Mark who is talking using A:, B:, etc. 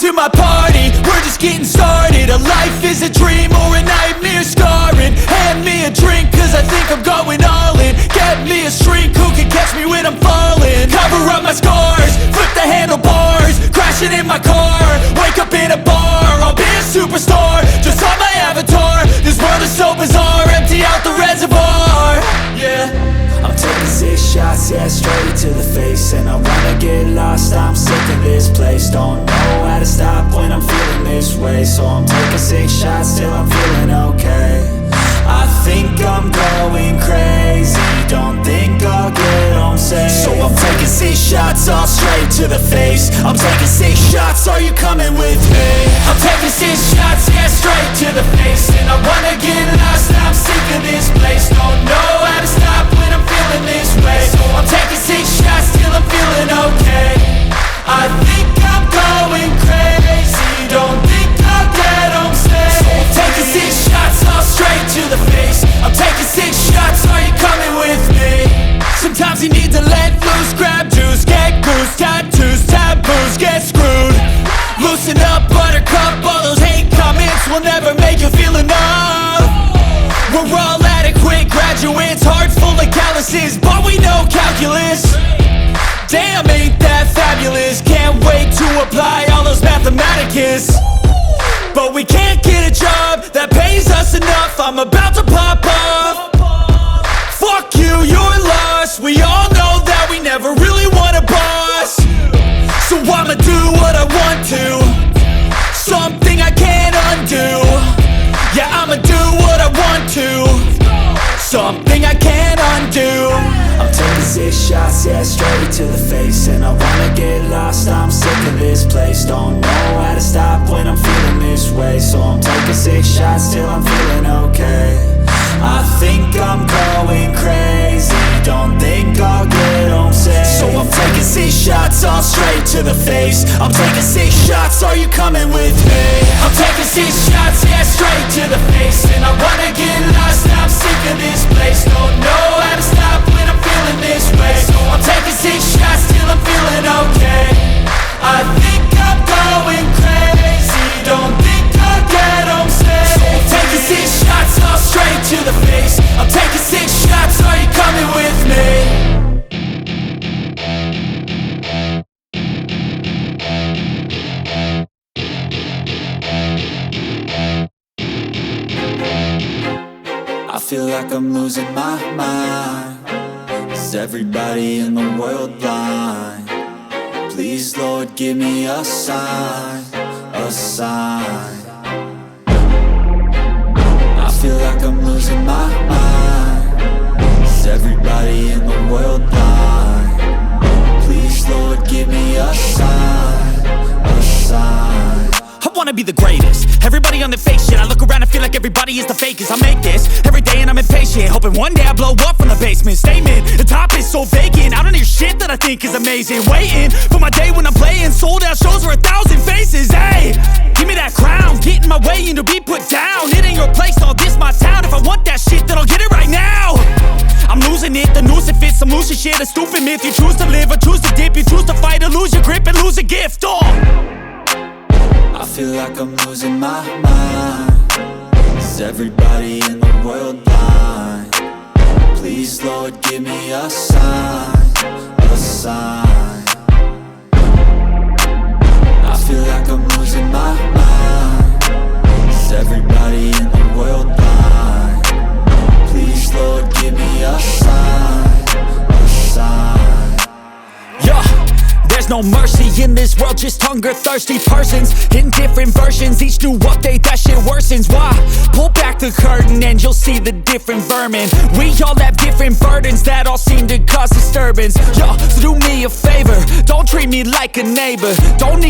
A: to my party, we're just getting started. A life is a dream or a nightmare scarring. Hand me a drink cause I think I'm going all in. Get me a shrink who can catch me when I'm falling. Cover up my scars, flip the handlebars, crashing in my car, wake up in a bar. I'll be a superstar, just on my avatar. This world is so bizarre, empty out the reservoir. Yeah,
B: I'm taking 6 shots, yeah, straight to the face. And I wanna get lost, I'm sick of this place. Don't know how to stop when I'm feeling this way. So I'm taking 6 shots till I'm feeling okay. I think I'm going crazy, don't think I'll get home safe. So I'm taking 6 shots, all straight to the face. I'm taking 6 shots, are you coming with me?
A: I'm taking 6 shots, yeah, straight to the face. And I wanna get lost, I'm sick of this place. Don't know how to stop when I'm feeling this way. So I'm taking 6 shots till I'm feeling okay. I think I'm going crazy, don't think I'll get home safe. So I'm taking 6 shots, all straight to the face. I'm taking 6 shots, are you coming with me? Sometimes you need to let loose, grab juice, get goose, tattoos, taboos, get screwed. Loosen up, buttercup, all those hate comments will never make you feel enough. We're all adequate graduates, heart full of calluses, but we know calculus. Damn, ain't that fabulous? Can't wait to apply all those mathematicus. But we can't get a job that pays us enough. I'm about to pop off. Fuck you, you're lost. We all know that we never really want a boss. So I'ma do what I want to, something I can't undo. Yeah, I'ma do what I want to, something I can't undo.
B: I'm taking 6 shots, yeah, straight to the face. And I wanna get lost, I'm sick of this place. Don't know how to stop when I'm feeling this way. So I'm taking 6 shots till I'm feeling okay. I think I'm going crazy, don't think I'll get home safe. So I'm taking 6 shots, all straight to the face. I'm taking 6 shots, are you coming with me?
A: I'm taking 6 shots, yeah, straight to the face. And I wanna get lost, I'm sick of this place. Don't know how to stop when I'm feeling this way. So I'm taking 6 shots till I'm feeling okay. I think I'm going crazy, don't think I'll get home safe. So I'm taking 6 shots, all straight to the face. I'm taking 6 shots, are you coming with me?
B: I feel like I'm losing my mind. Is everybody in the world blind? Please, Lord, give me a sign, a sign. I feel like I'm losing my mind. Is everybody in the world blind? Please, Lord, give me a sign, a sign.
C: I wanna be the greatest. Everybody on the fake shit. I look around and feel like everybody is the fakest. I make this every day and I'm impatient, hoping one day I blow up from the basement. Statement, the top is so vacant. I don't hear shit that I think is amazing. Waiting for my day when I'm playing sold out shows for 1,000 faces. Hey, give me that crown, get in my way and to be put down. It ain't your place, all this my town. If I want that shit, then I'll get it right now. I'm losing it, the noose it fits. I'm losing shit, a stupid myth. You choose to live or choose to dip. You choose to fight or lose your grip and lose a gift.
B: I feel like I'm losing my mind. Is everybody in the world blind? Please, Lord, give me a sign, a sign. I feel like I'm losing my mind. Is everybody in the world blind? Please, Lord, give me a sign, a sign.
C: Yeah. There's no mercy in this world, just hunger-thirsty persons in different versions. Each new update, that shit worsens. Why? Pull back the curtain and you'll see the different vermin. We all have different burdens that all seem to cause disturbance. Yo, so do me a favor, don't treat me like a neighbor. Don't need